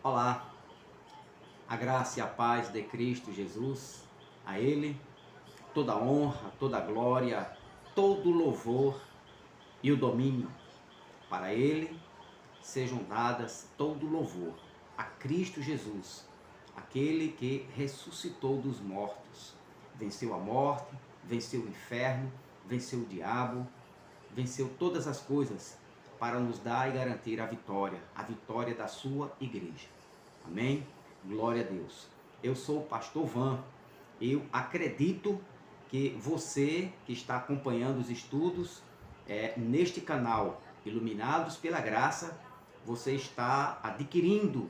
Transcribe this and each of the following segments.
Olá, a graça e a paz de Cristo Jesus, a Ele, toda a honra, toda a glória, todo o louvor e o domínio. Para Ele sejam dadas todo o louvor a Cristo Jesus, aquele que ressuscitou dos mortos, venceu a morte, venceu o inferno, venceu o diabo, venceu todas as coisas para nos dar e garantir a vitória da sua igreja. Amém? Glória a Deus. Eu sou o pastor Van. Eu acredito que você que está acompanhando os estudos neste canal Iluminados pela Graça, você está adquirindo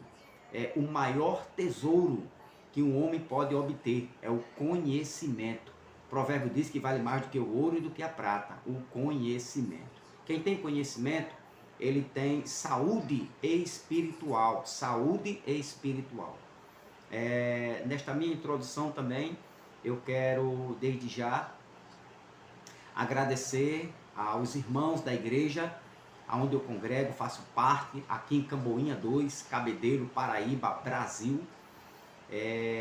o maior tesouro que um homem pode obter, é o conhecimento. O provérbio diz que vale mais do que o ouro e do que a prata, o conhecimento. Quem tem conhecimento, ele tem saúde espiritual, saúde espiritual. Nesta minha introdução também, eu quero desde já agradecer aos irmãos da igreja, onde eu congrego, faço parte, aqui em Camboinha 2, Cabedelo, Paraíba, Brasil,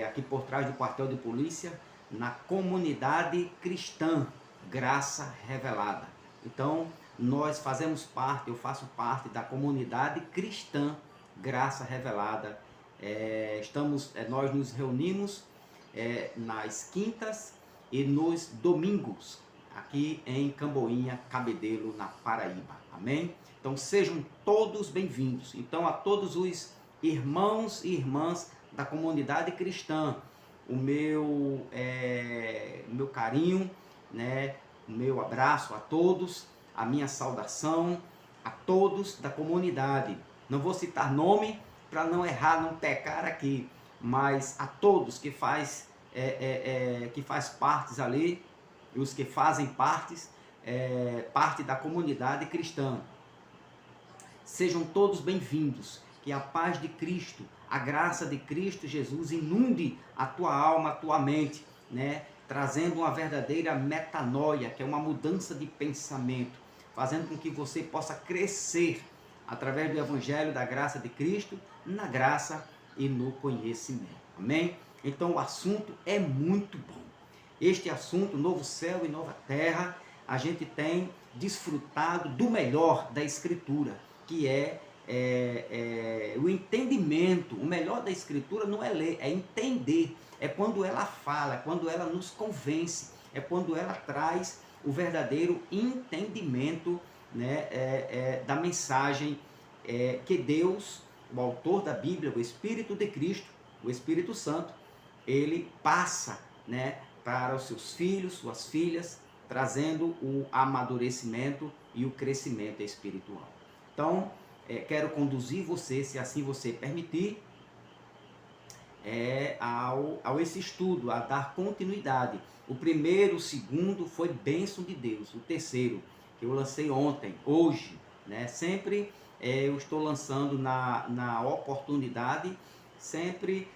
aqui por trás do quartel de polícia, na comunidade cristã Graça Revelada. Então, nós fazemos parte, eu faço parte da comunidade cristã Graça Revelada. Nós nos reunimos nas quintas e nos domingos, aqui em Camboinha, Cabedelo, na Paraíba. Amém? Então sejam todos bem-vindos. Então a todos os irmãos e irmãs da comunidade cristã, o meu carinho, né? O meu abraço a todos, a minha saudação a todos da comunidade. Não vou citar nome para não errar, não pecar aqui, mas a todos que faz partes ali, e os que fazem parte da comunidade cristã. Sejam todos bem-vindos, que a paz de Cristo, a graça de Cristo Jesus inunde a tua alma, a tua mente, né? Trazendo uma verdadeira metanoia, que é uma mudança de pensamento, fazendo com que você possa crescer através do Evangelho da graça de Cristo, na graça e no conhecimento. Amém? Então o assunto é muito bom. Este assunto, novo céu e nova terra, a gente tem desfrutado do melhor da Escritura, que é o entendimento. O melhor da Escritura não é ler, é entender. É quando ela fala, é quando ela nos convence, é quando ela traz o verdadeiro entendimento, né, da mensagem que Deus, o autor da Bíblia, o Espírito de Cristo, o Espírito Santo, ele passa, né, para os seus filhos, suas filhas, trazendo o amadurecimento e o crescimento espiritual. Então, quero conduzir você, se assim você permitir, ao esse estudo, a dar continuidade. O primeiro, o segundo foi bênção de Deus. O terceiro, que eu lancei ontem, hoje, né? Sempre eu estou lançando na oportunidade, sempre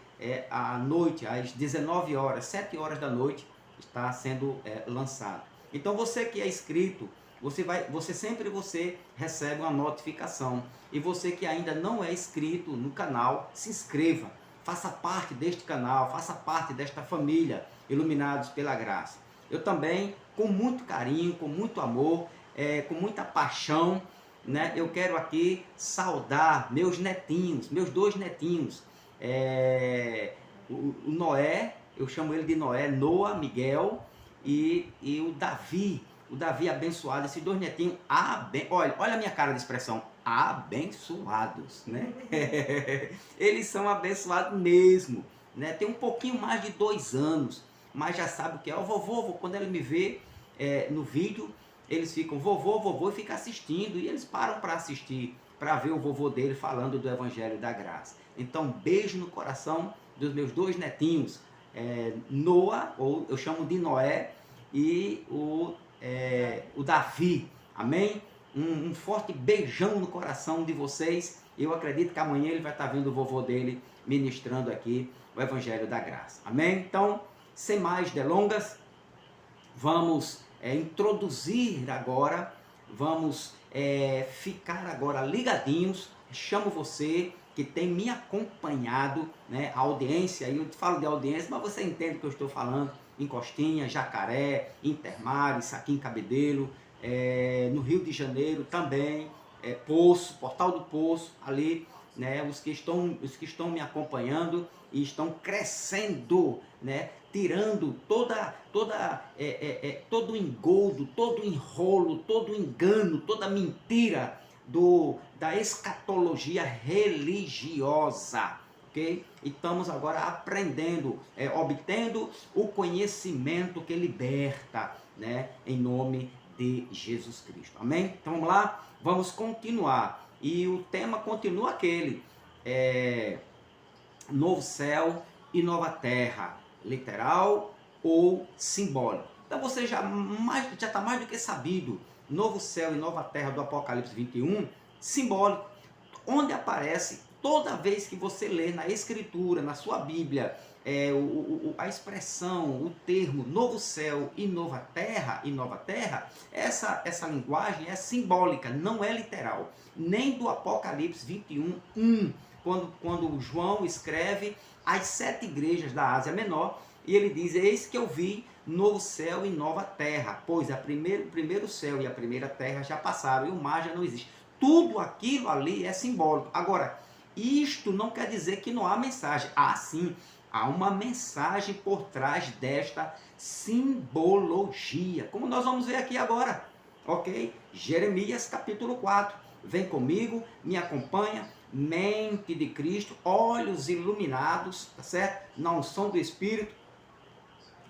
à noite, às 19 horas, 7 horas da noite, está sendo lançado. Então você que é inscrito, você sempre recebe uma notificação. E você que ainda não é inscrito no canal, se inscreva, faça parte deste canal, faça parte desta família, Iluminados pela Graça. Eu também, com muito carinho, com muito amor, com muita paixão, né, eu quero aqui saudar meus netinhos, meus 2 netinhos, o Noé, eu chamo ele de Noé, Noah, Miguel, e o Davi abençoado, esses 2 netinhos, olha a minha cara de expressão, abençoados, né? Eles são abençoados mesmo, né? Tem um pouquinho mais de 2 anos, mas já sabe o que é. O vovô, quando ele me vê no vídeo, eles ficam vovô, e ficam assistindo, e eles param para assistir, para ver o vovô dele falando do Evangelho da Graça. Então, beijo no coração dos meus 2 netinhos, Noah, ou eu chamo de Noé, e o Davi. Amém? Um forte beijão no coração de vocês. Eu acredito que amanhã ele vai estar vendo o vovô dele ministrando aqui o Evangelho da Graça. Amém? Então, sem mais delongas, vamos introduzir agora, vamos ficar agora ligadinhos, chamo você que tem me acompanhado, né, a audiência, eu falo de audiência, mas você entende o que eu estou falando, em Costinha, Jacaré, Intermares, aqui em Cabedelo, no Rio de Janeiro também, Poço, Portal do Poço, ali, né, os que estão me acompanhando e estão crescendo, né, tirando todo o engodo, todo o enrolo, todo o engano, toda a mentira da escatologia religiosa, ok? E estamos agora aprendendo, obtendo o conhecimento que liberta, né, em nome de Jesus Cristo, amém? Então vamos lá, vamos continuar, e o tema continua aquele, novo céu e nova terra, literal ou simbólico. Então você já está mais do que sabido, novo céu e nova terra do Apocalipse 21, simbólico, onde aparece toda vez que você lê na Escritura, na sua Bíblia, a expressão, o termo novo céu e nova terra, essa linguagem é simbólica, não é literal, nem do Apocalipse 21:1, quando João escreve às 7 igrejas da Ásia Menor, e ele diz: eis que eu vi novo céu e nova terra, pois o primeiro céu e a primeira terra já passaram, e o mar já não existe. Tudo aquilo ali é simbólico. Agora, isto não quer dizer que não há mensagem. Sim, há uma mensagem por trás desta simbologia, como nós vamos ver aqui agora, ok? Jeremias capítulo 4, vem comigo, me acompanha, mente de Cristo, olhos iluminados, tá certo? Na unção do Espírito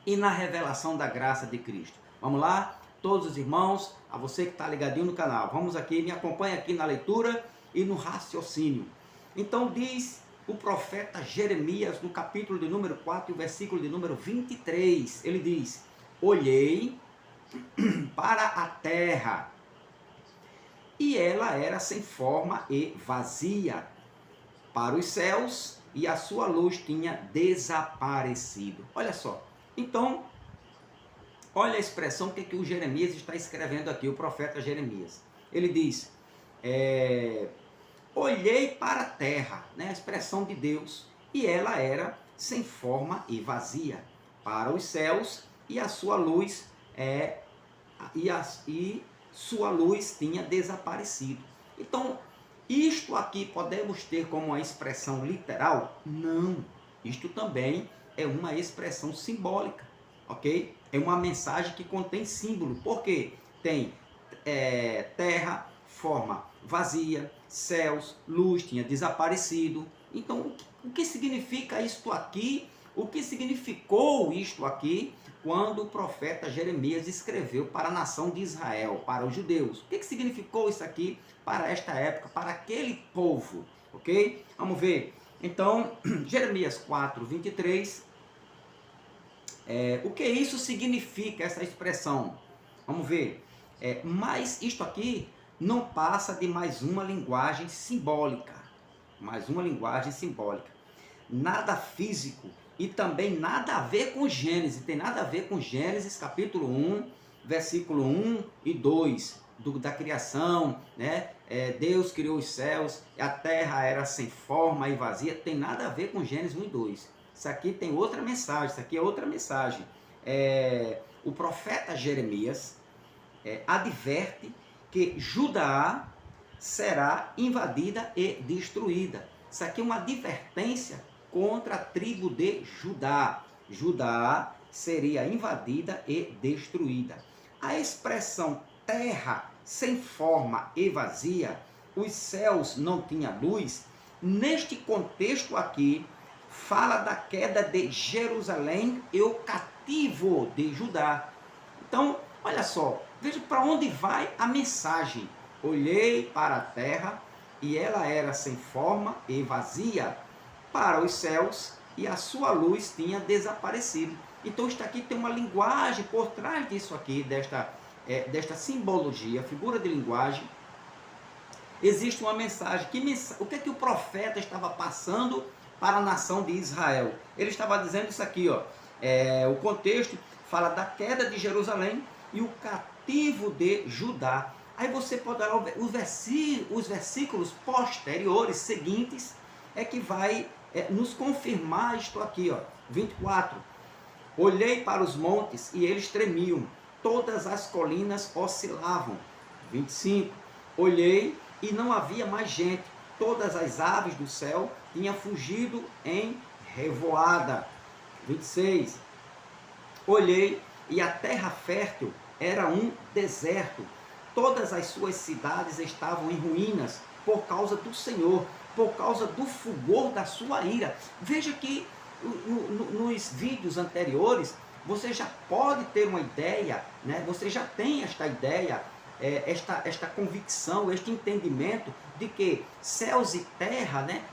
e na revelação da graça de Cristo. Vamos lá, todos os irmãos, a você que está ligadinho no canal, vamos aqui, me acompanha aqui na leitura e no raciocínio. Então diz o profeta Jeremias, no capítulo de número 4, versículo de número 23, ele diz: olhei para a terra, e ela era sem forma e vazia, para os céus, e a sua luz tinha desaparecido. Olha só, então, olha a expressão que o Jeremias está escrevendo aqui, o profeta Jeremias. Ele diz, olhei para a terra, né, a expressão de Deus, e ela era sem forma e vazia, para os céus, e a sua luz sua luz tinha desaparecido. Então, isto aqui podemos ter como uma expressão literal? Não, isto também é uma expressão simbólica, ok? É uma mensagem que contém símbolo, porque tem terra, forma vazia, céus, luz tinha desaparecido. Então, o que significa isto aqui? O que significou isto aqui quando o profeta Jeremias escreveu para a nação de Israel, para os judeus? O que significou isso aqui para esta época, para aquele povo? Ok? Vamos ver. Então, Jeremias 4, 23. O que isso significa, essa expressão? Vamos ver. Mas isto aqui não passa de mais uma linguagem simbólica. Mais uma linguagem simbólica. Nada físico e também nada a ver com Gênesis. Tem nada a ver com Gênesis capítulo 1, versículo 1 e 2. Da criação, né? Deus criou os céus, a terra era sem forma e vazia. Tem nada a ver com Gênesis 1 e 2. Isso aqui tem outra mensagem, isso aqui é outra mensagem. O profeta Jeremias adverte que Judá será invadida e destruída. Isso aqui é uma advertência contra a tribo de Judá. Judá seria invadida e destruída. A expressão terra sem forma e vazia, os céus não tinham luz, neste contexto aqui, fala da queda de Jerusalém e o cativo de Judá. Então, olha só, veja para onde vai a mensagem. Olhei para a terra, e ela era sem forma e vazia, para os céus, e a sua luz tinha desaparecido. Então, isto aqui tem uma linguagem por trás disso aqui, desta simbologia, figura de linguagem. Existe uma mensagem. O que é que o profeta estava passando para a nação de Israel? Ele estava dizendo isso aqui, ó. O contexto fala da queda de Jerusalém e o cativo de Judá. Aí você pode olhar os versículos posteriores, seguintes, é que vai nos confirmar isto aqui, ó. 24. Olhei para os montes e eles tremiam, todas as colinas oscilavam. 25. Olhei e não havia mais gente, todas as aves do céu tinham fugido em revoada. 26. Olhei e a terra fértil era um deserto, todas as suas cidades estavam em ruínas por causa do Senhor, por causa do fulgor da sua ira. Veja que nos vídeos anteriores você já pode ter uma ideia, né? Você já tem esta ideia, esta convicção, este entendimento de que céus e terra, né?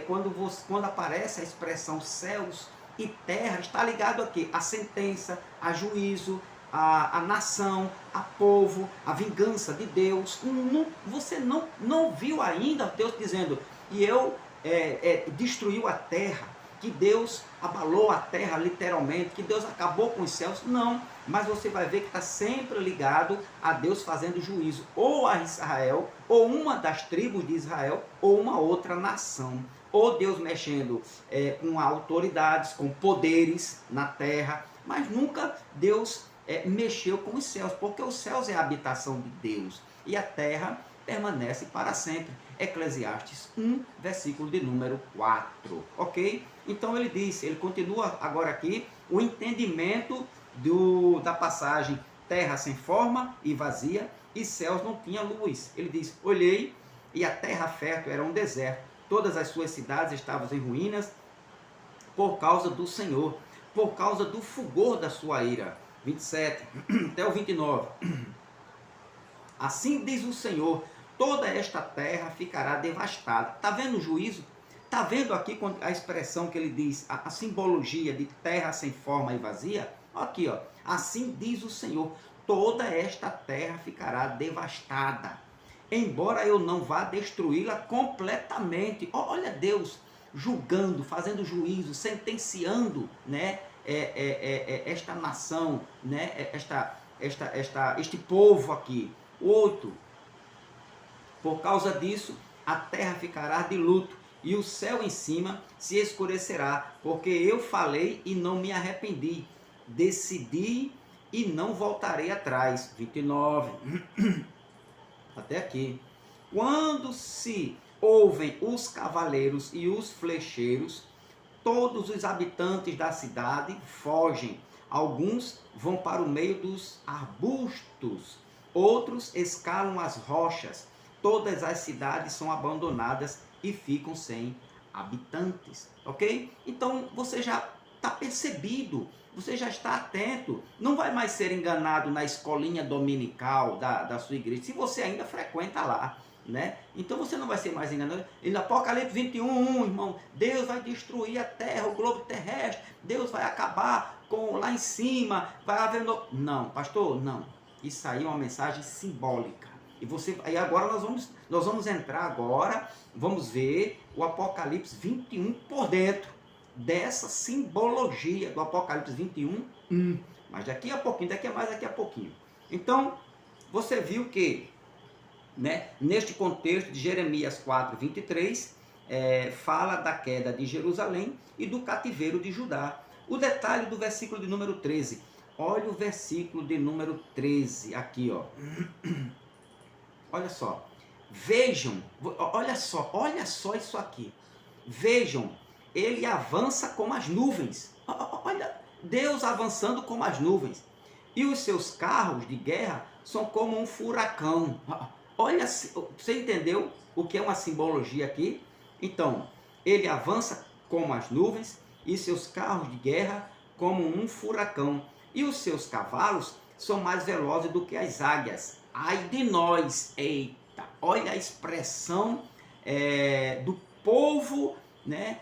Quando aparece a expressão céus e terra, está ligado aqui a sentença, a juízo, a nação, a povo, a vingança de Deus. Você não viu ainda Deus dizendo, e eu destruiu a terra, que Deus abalou a terra literalmente, que Deus acabou com os céus. Não, mas você vai ver que está sempre ligado a Deus fazendo juízo, ou a Israel, ou uma das tribos de Israel, ou uma outra nação. Ou Deus mexendo com autoridades, com poderes na terra, mas nunca Deus mexeu com os céus, porque os céus é a habitação de Deus, e a terra permanece para sempre. Eclesiastes 1, versículo de número 4, ok? Então ele continua agora aqui, o entendimento da passagem terra sem forma e vazia, e céus não tinha luz. Ele diz, olhei e a terra fértil era um deserto, todas as suas cidades estavam em ruínas por causa do Senhor, por causa do fulgor da sua ira. 27 até o 29. Assim diz o Senhor, toda esta terra ficará devastada. Está vendo o juízo? Está vendo aqui a expressão que ele diz, a simbologia de terra sem forma e vazia? Aqui, ó. Assim diz o Senhor, toda esta terra ficará devastada, embora eu não vá destruí-la completamente. Olha Deus julgando, fazendo juízo, sentenciando, né? Esta nação, né? Este povo aqui. 8. Por causa disso, a terra ficará de luto e o céu em cima se escurecerá, porque eu falei e não me arrependi, decidi e não voltarei atrás. 29. Até aqui. Quando se ouvem os cavaleiros e os flecheiros, todos os habitantes da cidade fogem. Alguns vão para o meio dos arbustos, outros escalam as rochas. Todas as cidades são abandonadas e ficam sem habitantes, ok? Então você já está percebido, você já está atento, não vai mais ser enganado na escolinha dominical da sua igreja, se você ainda frequenta lá, né? Então você não vai ser mais enganado. E no Apocalipse 21, irmão, Deus vai destruir a terra, o globo terrestre, Deus vai acabar com lá em cima, vai haver... Não, pastor, não. Isso aí é uma mensagem simbólica. E agora nós vamos entrar agora, vamos ver o Apocalipse 21 por dentro dessa simbologia do Apocalipse 21. Mas daqui a pouquinho, daqui a pouquinho. Então, você viu que, né, neste contexto de Jeremias 4, 23, fala da queda de Jerusalém e do cativeiro de Judá. O detalhe do versículo de número 13. Olha o versículo de número 13 aqui, ó. Olha só. Vejam, olha só isso aqui. Vejam, ele avança como as nuvens. Olha, Deus avançando como as nuvens. E os seus carros de guerra são como um furacão. Olha, você entendeu o que é uma simbologia aqui? Então, ele avança como as nuvens e seus carros de guerra como um furacão. E os seus cavalos são mais velozes do que as águias. Ai de nós! Eita! Olha a expressão do povo, né,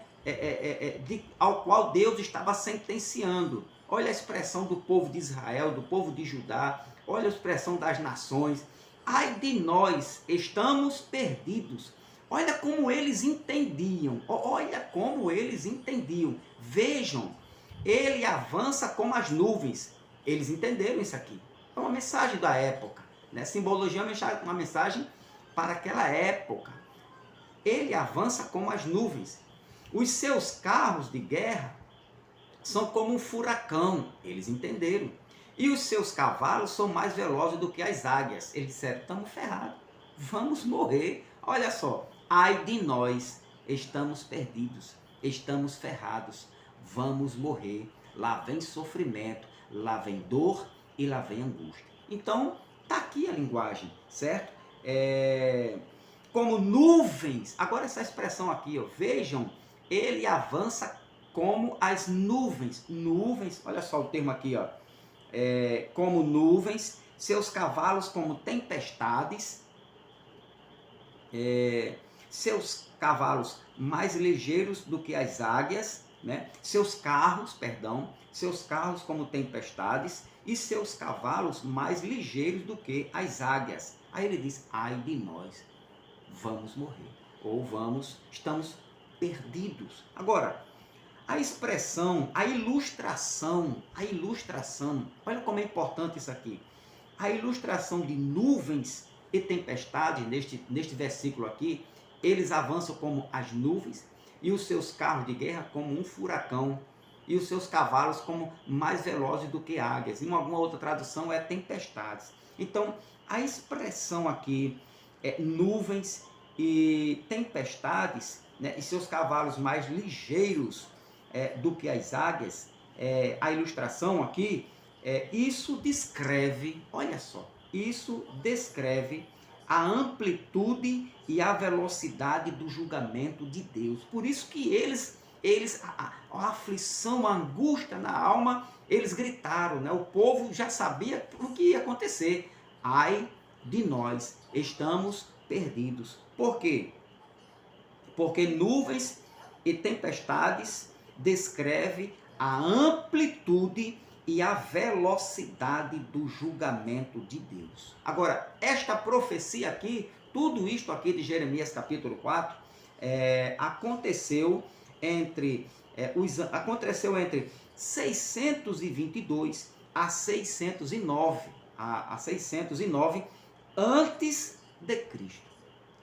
ao qual Deus estava sentenciando. Olha a expressão do povo de Israel, do povo de Judá. Olha a expressão das nações. Ai de nós! Estamos perdidos. Olha como eles entendiam. Olha como eles entendiam. Vejam, ele avança como as nuvens. Eles entenderam isso aqui. É uma mensagem da época, né? Simbologia é uma mensagem para aquela época. Ele avança como as nuvens. Os seus carros de guerra são como um furacão. Eles entenderam. E os seus cavalos são mais velozes do que as águias. Eles disseram, estamos ferrados. Vamos morrer. Olha só. Ai de nós. Estamos perdidos. Estamos ferrados. Vamos morrer. Lá vem sofrimento. Lá vem dor e lá vem angústia. Então, está aqui a linguagem, certo? Como nuvens. Agora essa expressão aqui, ó, vejam, ele avança como as nuvens. Nuvens, olha só o termo aqui, ó. Como nuvens, seus cavalos como tempestades, seus cavalos mais ligeiros do que as águias, né? Seus carros como tempestades e seus cavalos mais ligeiros do que as águias. Aí ele diz, ai de nós, vamos morrer, ou estamos perdidos. Agora, a expressão, a ilustração, olha como é importante isso aqui. A ilustração de nuvens e tempestade, neste versículo aqui, eles avançam como as nuvens, e os seus carros de guerra como um furacão, e os seus cavalos como mais velozes do que águias. Em alguma outra tradução é tempestades. Então, a expressão aqui é nuvens e tempestades, né, e seus cavalos mais ligeiros do que as águias, a ilustração aqui, isso descreve, olha só, isso descreve a amplitude e a velocidade do julgamento de Deus. Por isso que eles a aflição, a angústia na alma, eles gritaram, né? O povo já sabia o que ia acontecer. Ai de nós, estamos perdidos. Por quê? Porque nuvens e tempestades descreve a amplitude e a velocidade do julgamento de Deus. Agora, esta profecia aqui, tudo isto aqui de Jeremias capítulo 4, aconteceu entre 622 a 609 antes de Cristo,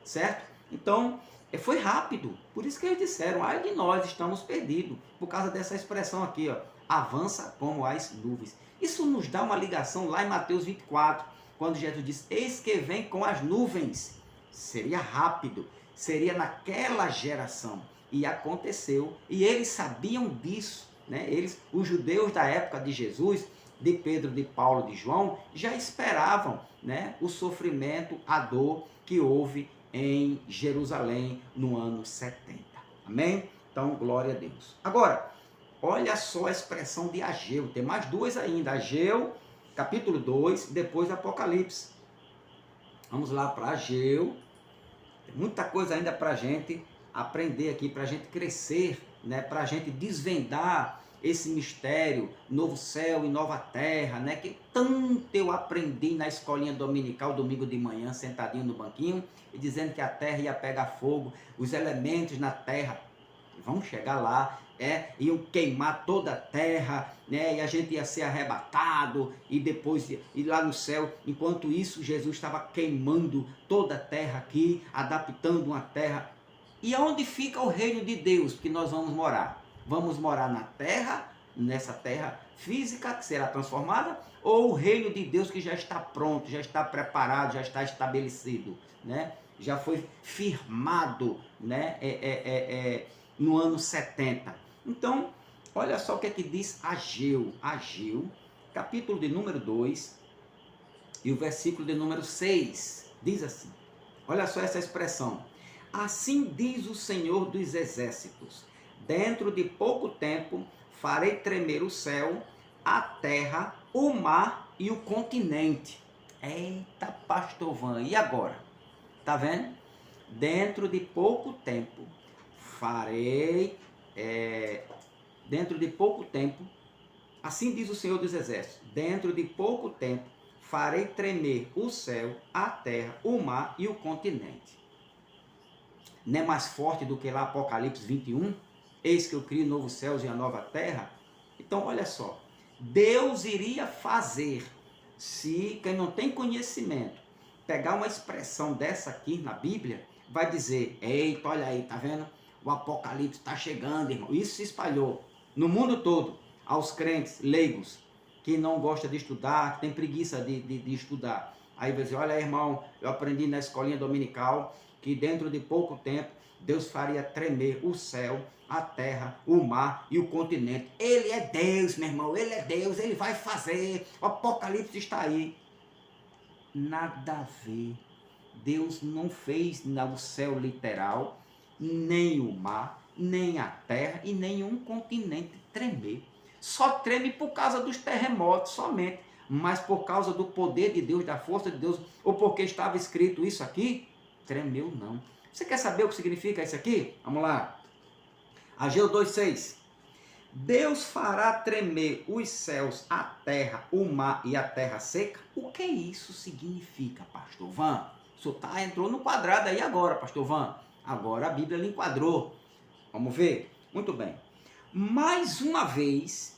certo? Então, foi rápido, por isso que eles disseram, ai de nós, estamos perdidos, por causa dessa expressão aqui, ó, avança como as nuvens. Isso nos dá uma ligação lá em Mateus 24, quando Jesus diz, eis que vem com as nuvens. Seria rápido, seria naquela geração. E aconteceu, e eles sabiam disso, né? Os judeus da época de Jesus, de Pedro, de Paulo, de João, já esperavam, né, o sofrimento, a dor que houve em Jerusalém no ano 70. Amém? Então, glória a Deus. Agora, olha só a expressão de Ageu. Tem mais duas ainda. Ageu, capítulo 2, depois Apocalipse. Vamos lá para Ageu. Tem muita coisa ainda para a gente aprender aqui, para a gente crescer, né? Para a gente desvendar esse mistério, novo céu e nova terra, né? Que tanto eu aprendi na escolinha dominical, domingo de manhã, sentadinho no banquinho, e dizendo que a terra ia pegar fogo, os elementos na terra vão chegar lá, iam queimar toda a terra, né? E a gente ia ser arrebatado, e depois ir lá no céu. Enquanto isso, Jesus estava queimando toda a terra aqui, adaptando uma terra. E aonde fica o reino de Deus que nós vamos morar? Vamos morar na terra, nessa terra física que será transformada, ou o reino de Deus que já está pronto, já está preparado, já está estabelecido, né? Já foi firmado, né? No ano 70. Então, olha só o que é que diz Ageu. Ageu, capítulo de número 2 e o versículo de número 6. Diz assim, olha só essa expressão. Assim diz o Senhor dos Exércitos, dentro de pouco tempo farei tremer o céu, a terra, o mar e o continente. Eita, pastor Van, e agora? Tá vendo? Dentro de pouco tempo farei, assim diz o Senhor dos Exércitos, dentro de pouco tempo farei tremer o céu, a terra, o mar e o continente. Não é mais forte do que lá Apocalipse 21? Eis que eu crio novos céus e a nova terra. Então, olha só. Deus iria fazer, se quem não tem conhecimento, pegar uma expressão dessa aqui na Bíblia, vai dizer, eita, olha aí, tá vendo? O Apocalipse está chegando, irmão. Isso se espalhou no mundo todo, aos crentes leigos, que não gostam de estudar, que tem preguiça de estudar. Aí vai dizer, olha aí, irmão, eu aprendi na escolinha dominical que dentro de pouco tempo Deus faria tremer o céu, a terra, o mar e o continente. Ele é Deus, meu irmão, ele é Deus, ele vai fazer, o Apocalipse está aí. Nada a ver. Deus não fez o céu literal, nem o mar, nem a terra e nenhum continente tremer. Só treme por causa dos terremotos somente, mas por causa do poder de Deus, da força de Deus, ou porque estava escrito isso aqui, tremeu não. Você quer saber o que significa isso aqui? Vamos lá. Ageu 2,6. Deus fará tremer os céus, a terra, o mar e a terra seca. O que isso significa, pastor Van? O senhor entrou no quadrado aí agora, pastor Van. Agora a Bíblia lhe enquadrou. Vamos ver? Muito bem. Mais uma vez,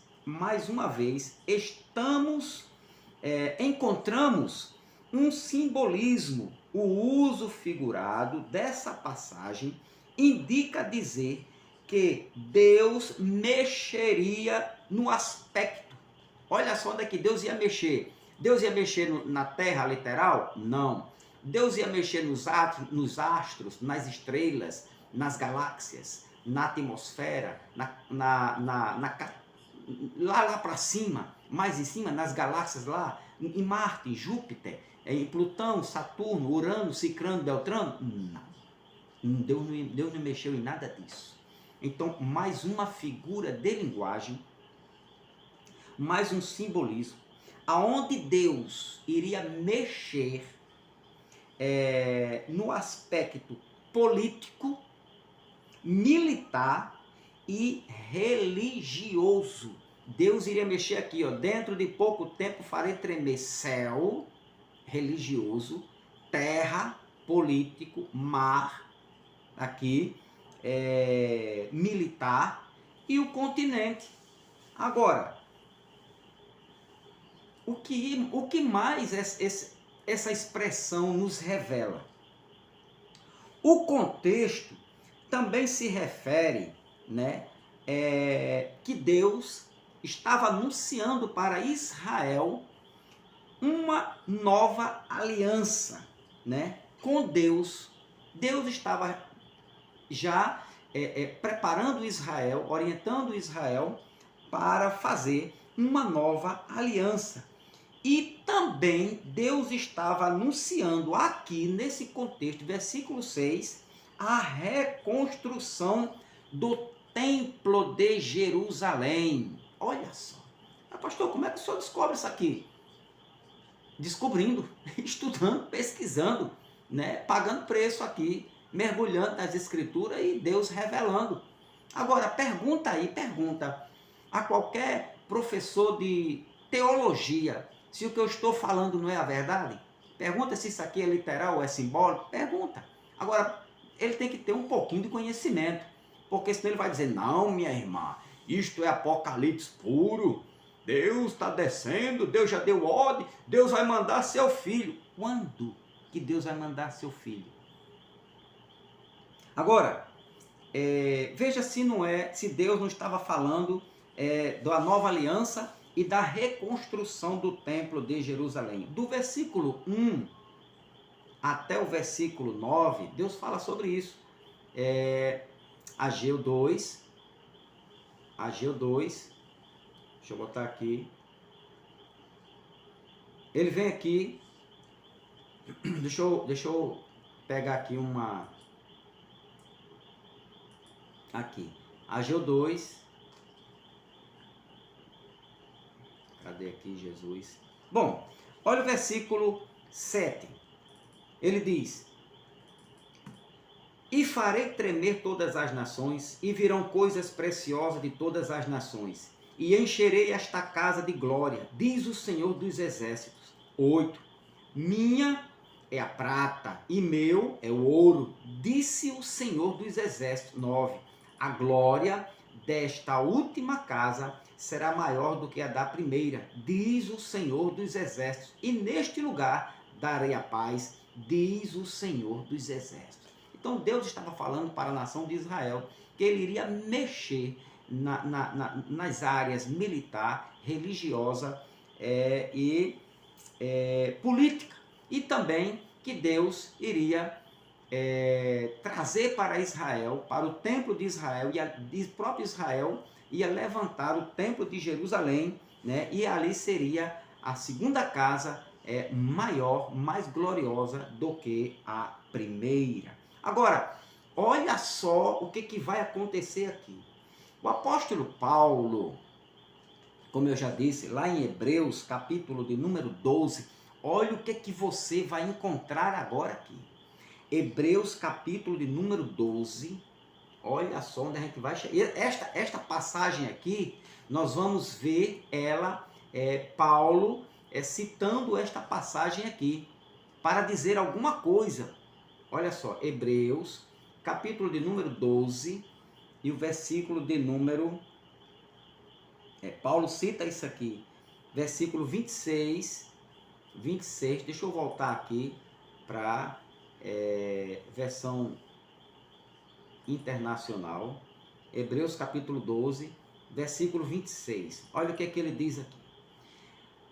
encontramos um simbolismo. O uso figurado dessa passagem indica dizer que Deus mexeria no aspecto. Olha só onde é que Deus ia mexer. Deus ia mexer na terra literal? Não. Deus ia mexer nos astros, nas estrelas, nas galáxias, na atmosfera, lá para cima, mais em cima, nas galáxias lá, em Marte, em Júpiter, em Plutão, Saturno, Urano, Cicrano, Beltrano? Não. Deus não mexeu em nada disso. Então, mais uma figura de linguagem, mais um simbolismo, aonde Deus iria mexer no aspecto político, militar e religioso. Deus iria mexer aqui, ó, dentro de pouco tempo farei tremer céu, religioso, terra, político, mar, aqui, militar e o continente. Agora, o que mais essa expressão nos revela? O contexto também se refere, né, que Deus estava anunciando para Israel uma nova aliança, né, com Deus. Deus estava já preparando Israel, orientando Israel para fazer uma nova aliança. E também Deus estava anunciando aqui nesse contexto, versículo 6, a reconstrução do templo de Jerusalém. Olha só. Pastor, como é que o senhor descobre isso aqui? Descobrindo, estudando, pesquisando, né? Pagando preço aqui, mergulhando nas escrituras e Deus revelando. Agora, pergunta a qualquer professor de teologia se o que eu estou falando não é a verdade. Pergunta se isso aqui é literal ou é simbólico. Pergunta. Agora, ele tem que ter um pouquinho de conhecimento, porque senão ele vai dizer, não, minha irmã, isto é Apocalipse puro, Deus está descendo, Deus já deu ordem, Deus vai mandar seu filho. Quando que Deus vai mandar seu filho? Agora, veja se Deus não estava falando da nova aliança e da reconstrução do templo de Jerusalém. Do versículo 1 até o versículo 9, Deus fala sobre isso. Ageu 2, deixa eu botar aqui. Ele vem aqui, deixa eu pegar aqui aqui, Ageu 2, cadê aqui Jesus? Bom, olha o versículo 7, ele diz, e farei tremer todas as nações, e virão coisas preciosas de todas as nações, e encherei esta casa de glória, diz o Senhor dos Exércitos. 8, minha é a prata, e meu é o ouro, disse o Senhor dos Exércitos. 9, a glória desta última casa será maior do que a da primeira, diz o Senhor dos Exércitos, e neste lugar darei a paz, diz o Senhor dos Exércitos. Então Deus estava falando para a nação de Israel que ele iria mexer nas áreas militar, religiosa e política. E também que Deus iria trazer para Israel, para o templo de Israel, e o próprio Israel ia levantar o templo de Jerusalém, né? E ali seria a segunda casa maior, mais gloriosa do que a primeira. Agora, olha só o que vai acontecer aqui. O apóstolo Paulo, como eu já disse, lá em Hebreus, capítulo de número 12, olha o que você vai encontrar agora aqui. Hebreus, capítulo de número 12, olha só onde a gente vai chegar. Esta passagem aqui, nós vamos ver ela, Paulo, citando esta passagem aqui, para dizer alguma coisa. Olha só, Hebreus, capítulo de número 12, e o versículo de número... Paulo cita isso aqui, versículo 26, deixa eu voltar aqui para versão internacional, Hebreus capítulo 12, versículo 26. Olha o que ele diz aqui.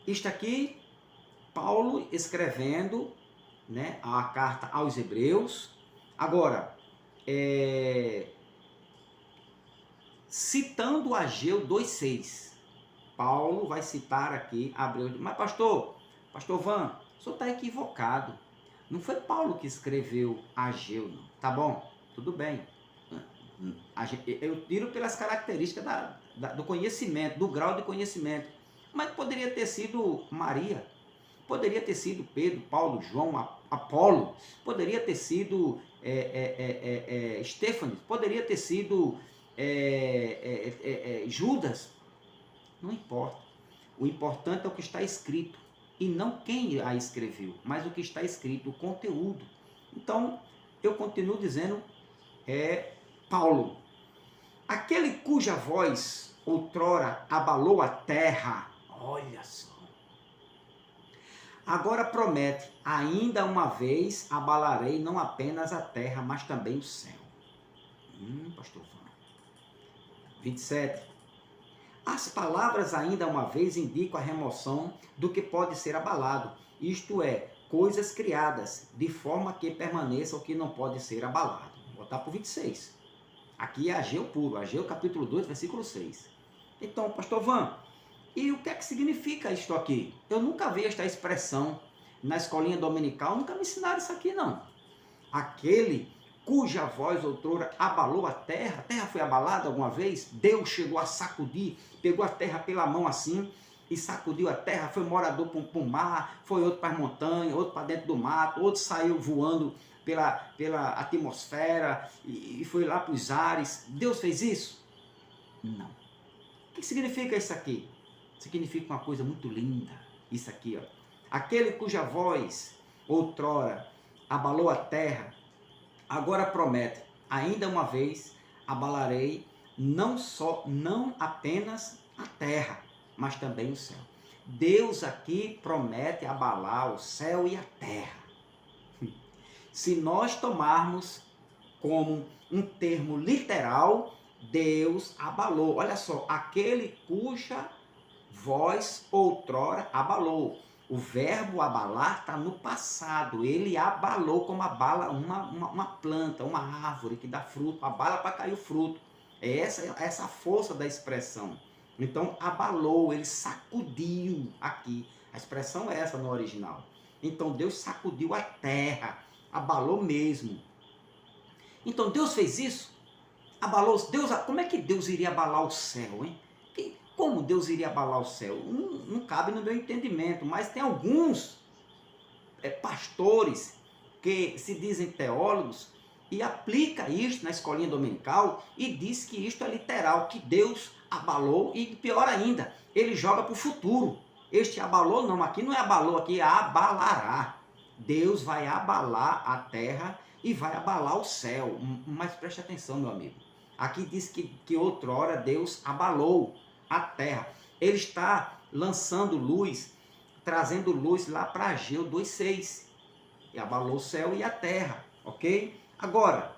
Isto aqui, Paulo escrevendo, né, a carta aos Hebreus. Agora, citando Ageu 2,6. Paulo vai citar aqui Abreu. Mas pastor Van, o senhor está equivocado. Não foi Paulo que escreveu Ageu, não. Tá bom? Tudo bem. Eu tiro pelas características do conhecimento, do grau de conhecimento. Mas poderia ter sido Maria, poderia ter sido Pedro, Paulo, João, Apolo, poderia ter sido Estéfanes, poderia ter sido Judas. Não importa. O importante é o que está escrito. E não quem a escreveu, mas o que está escrito, o conteúdo. Então, eu continuo dizendo, Paulo, aquele cuja voz outrora abalou a terra, olha só, agora promete, ainda uma vez abalarei não apenas a terra, mas também o céu. Pastor Van. 27. As palavras ainda uma vez indicam a remoção do que pode ser abalado, isto é, coisas criadas, de forma que permaneça o que não pode ser abalado. Vou botar para o 26. Aqui é Ageu puro, Ageu capítulo 2, versículo 6. Então, pastor Van, e o que é que significa isto aqui? Eu nunca vi esta expressão na escolinha dominical, nunca me ensinaram isso aqui não. Aquele cuja voz outrora abalou a terra foi abalada alguma vez? Deus chegou a sacudir, pegou a terra pela mão assim e sacudiu a terra, foi morador para o mar, foi outro para as montanhas, outro para dentro do mato, outro saiu voando pela atmosfera e foi lá para os ares. Deus fez isso? Não. O que significa isso aqui? Significa uma coisa muito linda, isso aqui, ó. Aquele cuja voz outrora abalou a terra, agora promete, ainda uma vez abalarei não apenas a terra, mas também o céu. Deus aqui promete abalar o céu e a terra. Se nós tomarmos como um termo literal, Deus abalou. Olha só, aquele cuja voz outrora abalou. O verbo abalar está no passado. Ele abalou como abala uma planta, uma árvore que dá fruto. Abala para cair o fruto. É essa a força da expressão. Então, abalou, ele sacudiu aqui. A expressão é essa no original. Então, Deus sacudiu a terra. Abalou mesmo. Então, Deus fez isso? Abalou. Como é que Deus iria abalar o céu, hein? Como Deus iria abalar o céu? Não cabe no meu entendimento, mas tem alguns pastores que se dizem teólogos e aplica isto na escolinha dominical e diz que isto é literal, que Deus abalou e pior ainda, ele joga para o futuro. Este abalou não, aqui não é abalou, aqui é abalará. Deus vai abalar a terra e vai abalar o céu. Mas preste atenção, meu amigo. Aqui diz que outrora Deus abalou a terra. Ele está lançando luz trazendo luz lá para Ageu 2,6. E abalou o céu e a terra, ok? Agora,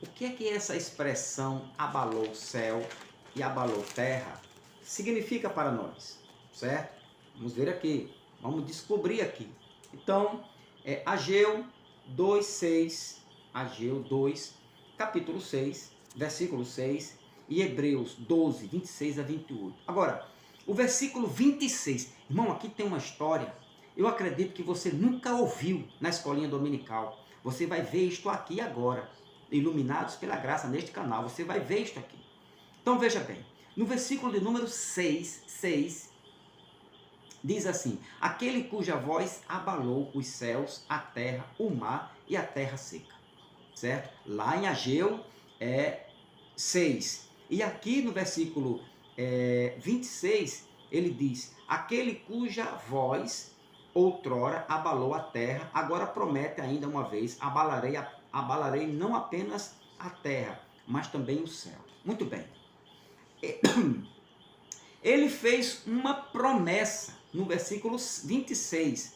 o que é essa expressão abalou o céu e abalou a terra significa para nós, certo? Vamos ver aqui, vamos descobrir aqui. Então, Ageu 2,6, Ageu 2, capítulo 6, versículo 6, e Hebreus 12, 26 a 28. Agora, o versículo 26, irmão, aqui tem uma história, eu acredito que você nunca ouviu na escolinha dominical. Você vai ver isto aqui agora, iluminados pela graça neste canal, você vai ver isto aqui. Então veja bem, no versículo de número 6, diz assim: aquele cuja voz abalou os céus, a terra, o mar e a terra seca. Certo? Lá em Ageu 6. E aqui no versículo 26, ele diz: aquele cuja voz outrora abalou a terra, agora promete ainda uma vez: abalarei não apenas a terra, mas também o céu. Muito bem. Ele fez uma promessa no versículo 26,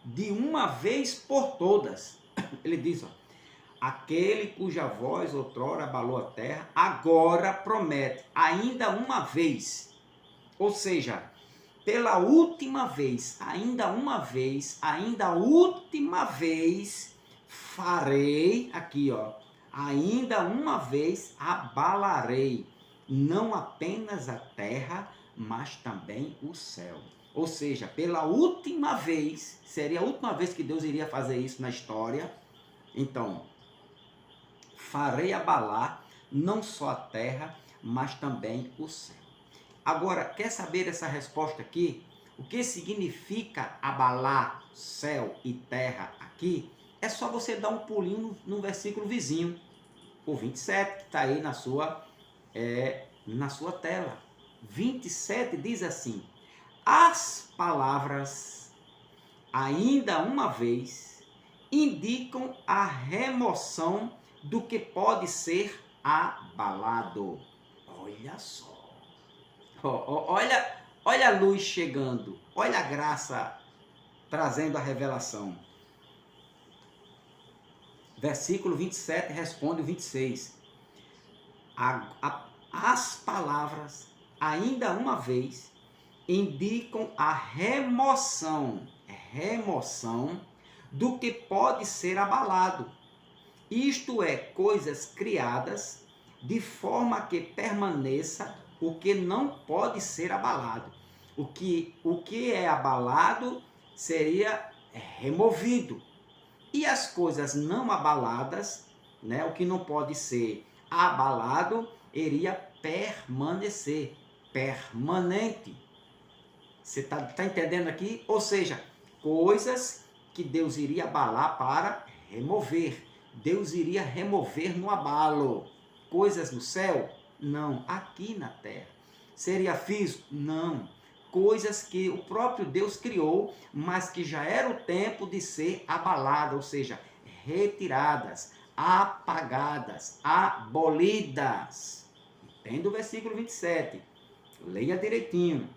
de uma vez por todas. Ele diz, ó: aquele cuja voz outrora abalou a terra, agora promete ainda uma vez. Ou seja, pela última vez, ainda última vez, farei, aqui ó, ainda uma vez abalarei, não apenas a terra, mas também o céu. Ou seja, pela última vez, seria a última vez que Deus iria fazer isso na história. Então, farei abalar não só a terra, mas também o céu. Agora, quer saber essa resposta aqui? O que significa abalar céu e terra aqui? É só você dar um pulinho no versículo vizinho, o 27, que está aí na sua tela. 27 diz assim: as palavras, ainda uma vez, indicam a remoção do que pode ser abalado. Olha só. Olha a luz chegando. Olha a graça trazendo a revelação. Versículo 27 responde o 26. As palavras, ainda uma vez, indicam a remoção do que pode ser abalado. Isto é, coisas criadas de forma que permaneça o que não pode ser abalado. O que é abalado seria removido. E as coisas não abaladas, né, o que não pode ser abalado, iria permanecer, permanente. Você está entendendo aqui? Ou seja, coisas que Deus iria abalar para remover. Deus iria remover no abalo. Coisas no céu? Não. Aqui na terra. Seria físico? Não. Coisas que o próprio Deus criou, mas que já era o tempo de ser abalada, ou seja, retiradas, apagadas, abolidas. Entende o versículo 27? Leia direitinho.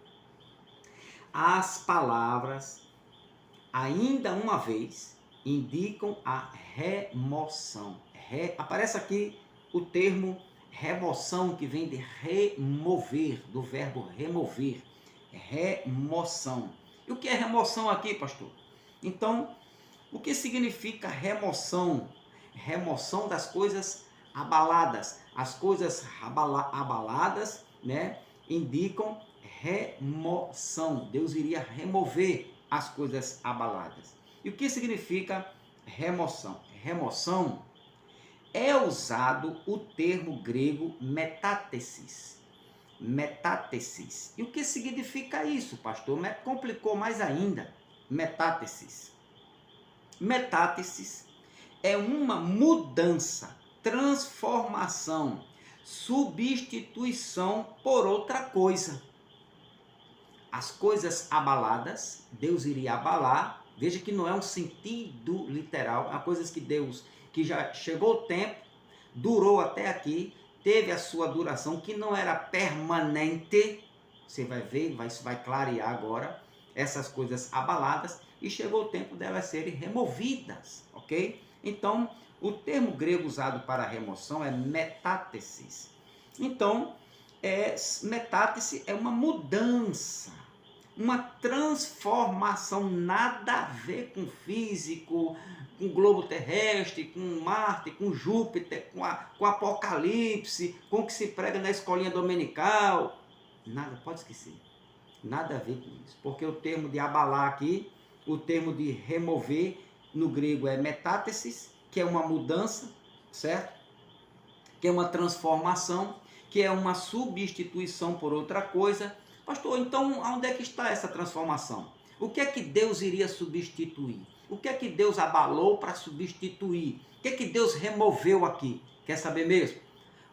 As palavras, ainda uma vez, indicam a remoção. Aparece aqui o termo remoção, que vem de remover, do verbo remover. Remoção. E o que é remoção aqui, pastor? Então, o que significa remoção? Remoção das coisas abaladas. As coisas abaladas, né, indicam remoção. Deus iria remover as coisas abaladas. E o que significa remoção? Remoção é usado o termo grego metátesis. Metátesis. E o que significa isso, pastor? Complicou mais ainda. Metátesis. Metátesis é uma mudança, transformação, substituição por outra coisa. As coisas abaladas, Deus iria abalar. Veja que não é um sentido literal, há coisas que Deus, que já chegou o tempo, durou até aqui, teve a sua duração, que não era permanente. Você vai ver, isso vai clarear agora. essas coisas abaladas e chegou o tempo delas serem removidas, ok? Então, o termo grego usado para remoção é metátesis. Então, metátese é uma mudança, uma transformação, nada a ver com físico, com o globo terrestre, com Marte, com Júpiter, com Apocalipse, com o que se prega na escolinha dominical. Nada, pode esquecer. Nada a ver com isso. Porque o termo de abalar aqui, o termo de remover, no grego é metátesis, que é uma mudança, certo? Que é uma transformação, que é uma substituição por outra coisa. Pastor, então onde é que está essa transformação? O que é que Deus iria substituir? O que é que Deus abalou para substituir? O que é que Deus removeu aqui? Quer saber mesmo?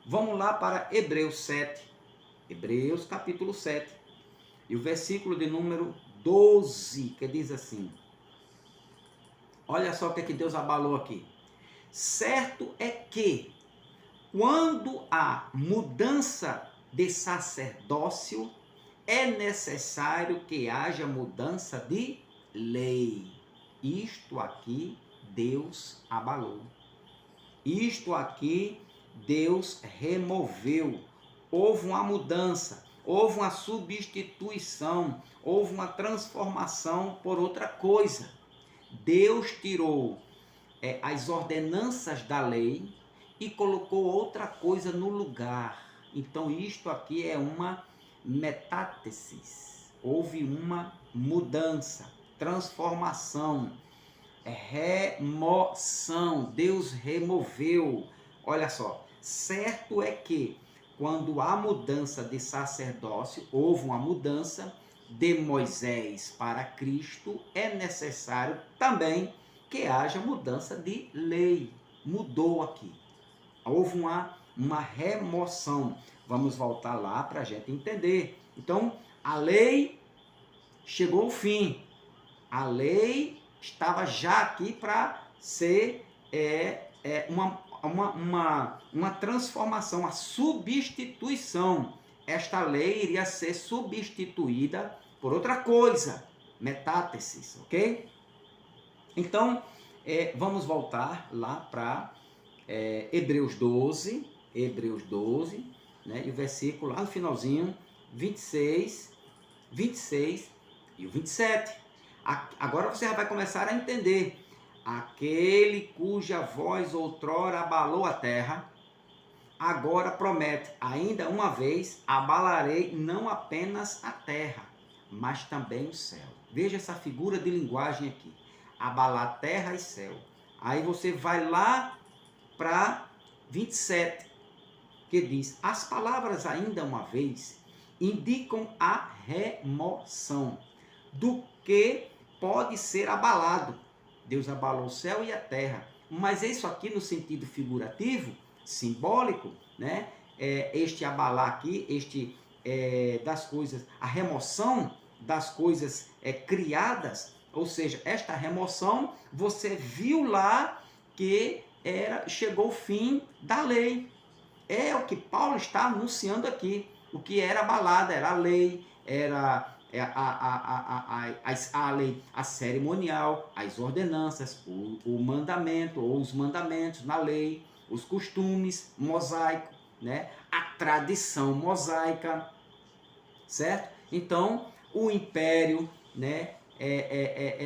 Vamos lá para Hebreus 7. Hebreus capítulo 7. E o versículo de número 12, que diz assim. Olha só o que é que Deus abalou aqui. Certo é que, quando há mudança de sacerdócio, é necessário que haja mudança de lei. Isto aqui Deus abalou. Isto aqui Deus removeu. Houve uma mudança, houve uma substituição, houve uma transformação por outra coisa. Deus tirou as ordenanças da lei e colocou outra coisa no lugar. Então isto aqui é uma metátesis. Houve uma mudança, transformação, remoção. Deus removeu. Olha só, certo é que quando há mudança de sacerdócio, houve uma mudança de Moisés para Cristo, é necessário também que haja mudança de lei. Mudou aqui. Houve uma remoção. Vamos voltar lá para a gente entender. Então, a lei chegou ao fim. A lei estava já aqui para ser uma transformação, a substituição. Esta lei iria ser substituída por outra coisa, metátesis, ok? Então, vamos voltar lá para Hebreus 12, né? E o versículo lá no finalzinho, 26 e o 27. Agora você já vai começar a entender. Aquele cuja voz outrora abalou a terra, agora promete, ainda uma vez, abalarei não apenas a terra, mas também o céu. Veja essa figura de linguagem aqui. Abalar terra e céu. Aí você vai lá para 27, que diz, as palavras ainda uma vez indicam a remoção do que pode ser abalado. Deus abalou o céu e a terra. Mas isso aqui no sentido figurativo, simbólico, né? Este abalar aqui, das coisas, a remoção das coisas criadas, ou seja, esta remoção, você viu lá que chegou o fim da lei. É o que Paulo está anunciando aqui. O que era abalada era a lei, era a lei, a cerimonial, as ordenanças, o mandamento ou os mandamentos na lei, os costumes mosaico, né? A tradição mosaica, certo? Então, o império, né?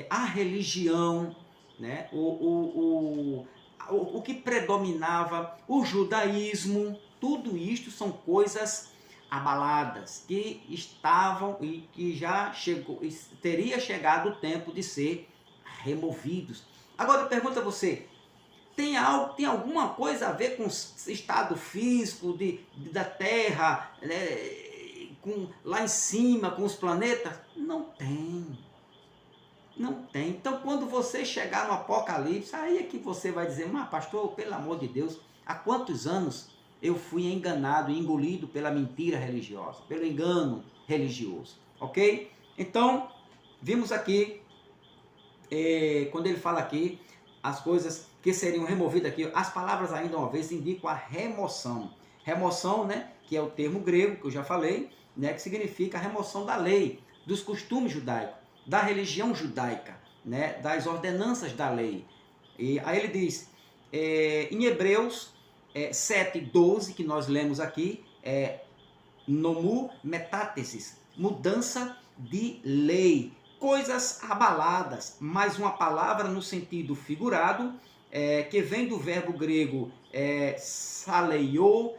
A religião, né? O que predominava, o judaísmo, tudo isto são coisas abaladas, que estavam e que já teria chegado o tempo de ser removidos. Agora eu pergunto a você, tem alguma coisa a ver com o estado físico da Terra, né, lá em cima, com os planetas? Não tem. Não tem. Então, quando você chegar no Apocalipse, aí é que você vai dizer, mas pastor, pelo amor de Deus, há quantos anos eu fui enganado e engolido pela mentira religiosa, pelo engano religioso, ok? Então, vimos aqui, quando ele fala aqui, as coisas que seriam removidas aqui, as palavras ainda uma vez indicam a remoção. Remoção, né, que é o termo grego que eu já falei, né, que significa a remoção da lei, dos costumes judaicos. da religião judaica, né, das ordenanças da lei. E aí ele diz, em Hebreus 7:12, que nós lemos aqui, nomu metátesis, mudança de lei, coisas abaladas, mais uma palavra no sentido figurado, que vem do verbo grego saleio,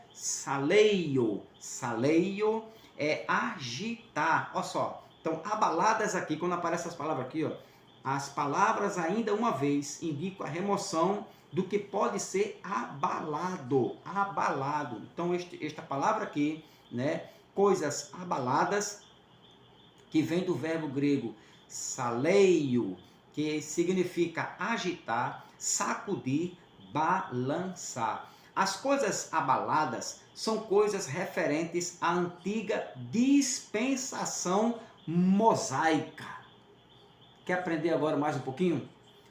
agitar. Olha só, então abaladas aqui, quando aparecem as palavras aqui, ó, as palavras ainda uma vez indicam a remoção do que pode ser abalado. Então esta palavra aqui, né, coisas abaladas, que vem do verbo grego saleio, que significa agitar, sacudir, balançar. As coisas abaladas são coisas referentes à antiga dispensação mosaica. Quer aprender agora mais um pouquinho?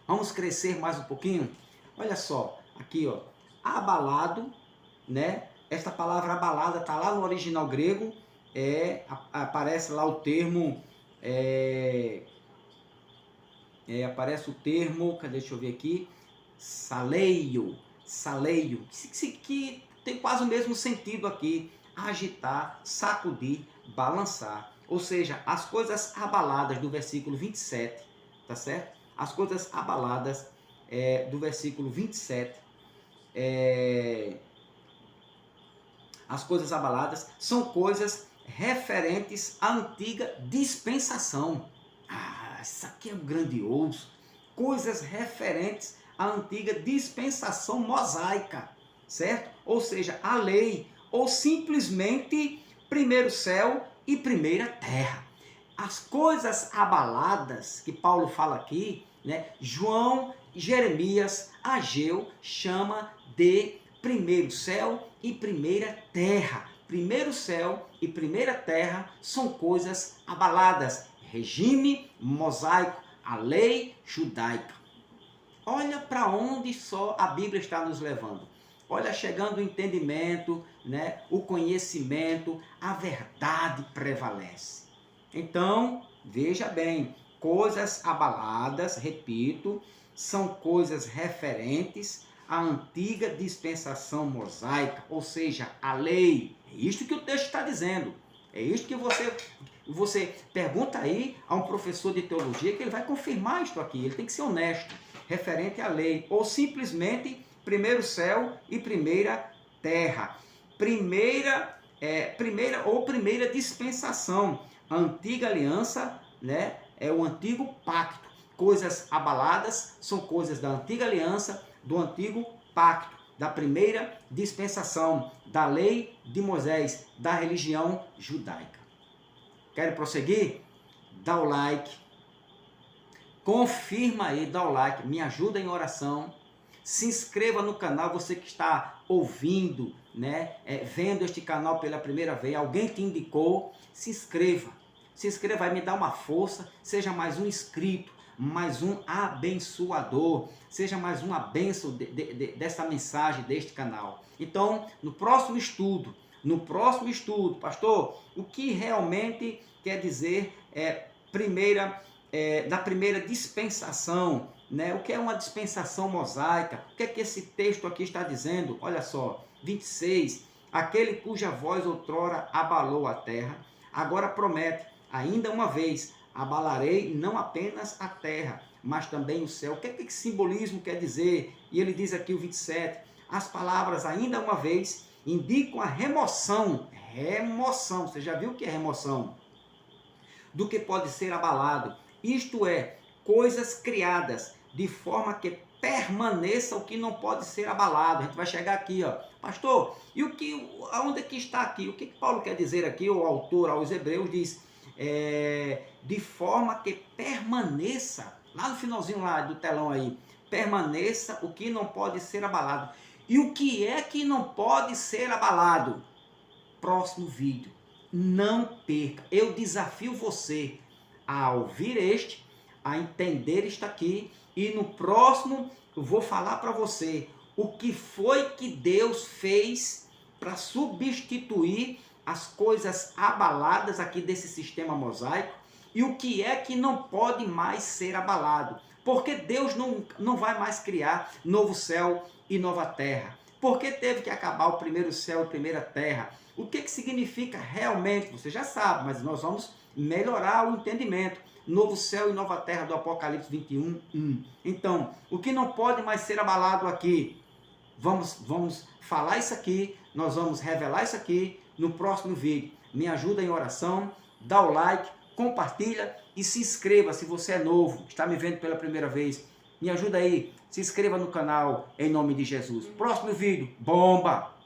Vamos crescer mais um pouquinho? Olha só, aqui ó, abalado, né? Esta palavra abalada está lá no original grego, aparece lá o termo, aparece o termo, deixa eu ver aqui, saleio, que tem quase o mesmo sentido aqui, agitar, sacudir, balançar. Ou seja, as coisas abaladas do versículo 27, tá certo? As coisas abaladas do versículo 27, as coisas abaladas são coisas referentes à antiga dispensação. Isso aqui é grandioso. Coisas referentes à antiga dispensação mosaica, certo? Ou seja, a lei, ou simplesmente primeiro céu e primeira terra. As coisas abaladas que Paulo fala aqui, né? João, Jeremias, Ageu chama de primeiro céu e primeira terra. Primeiro céu e primeira terra são coisas abaladas. Regime mosaico, a lei judaica. Olha para onde só a Bíblia está nos levando. Olha, chegando o entendimento, né? O conhecimento, a verdade prevalece. Então, veja bem, coisas abaladas, repito, são coisas referentes à antiga dispensação mosaica, ou seja, a lei. É isto que o texto está dizendo. É isto que você pergunta aí a um professor de teologia, que ele vai confirmar isto aqui. Ele tem que ser honesto, referente à lei, ou simplesmente primeiro céu e primeira terra. Primeira dispensação. A antiga aliança, né, é o antigo pacto. Coisas abaladas são coisas da antiga aliança, do antigo pacto, da primeira dispensação, da lei de Moisés, da religião judaica. Querem prosseguir? Dá o like. Confirma aí, dá o like, me ajuda em oração. Se inscreva no canal, você que está ouvindo, né, vendo este canal pela primeira vez, alguém te indicou, se inscreva. Se inscreva aí, me dá uma força, seja mais um inscrito, mais um abençoador, seja mais uma bênção dessa mensagem deste canal. Então, no próximo estudo, pastor, o que realmente quer dizer da primeira dispensação, né? O que é uma dispensação mosaica? O que é que esse texto aqui está dizendo? Olha só, 26, aquele cuja voz outrora abalou a terra, agora promete, ainda uma vez, abalarei não apenas a terra, mas também o céu. O que é que esse simbolismo quer dizer? E ele diz aqui o 27, as palavras ainda uma vez indicam a remoção, você já viu o que é remoção? Do que pode ser abalado, isto é, coisas criadas de forma que permaneça o que não pode ser abalado. A gente vai chegar aqui, ó, pastor, e aonde é que está aqui? O que Paulo quer dizer aqui? O autor aos Hebreus diz, de forma que permaneça, lá no finalzinho lá do telão aí, permaneça o que não pode ser abalado. E o que é que não pode ser abalado? Próximo vídeo. Não perca. Eu desafio você a ouvir a entender isto aqui, e no próximo eu vou falar para você o que foi que Deus fez para substituir as coisas abaladas aqui desse sistema mosaico, E o que é que não pode mais ser abalado? Porque Deus não vai mais criar novo céu e nova terra. Por que teve que acabar o primeiro céu e a primeira terra? O que significa realmente? Você já sabe, mas nós vamos melhorar o entendimento. Novo céu e nova terra do Apocalipse 21:1. Então, o que não pode mais ser abalado aqui? Vamos falar isso aqui, nós vamos revelar isso aqui no próximo vídeo. Me ajuda em oração, dá o like, compartilha e se inscreva se você é novo, está me vendo pela primeira vez. Me ajuda aí, se inscreva no canal em nome de Jesus. Próximo vídeo, bomba!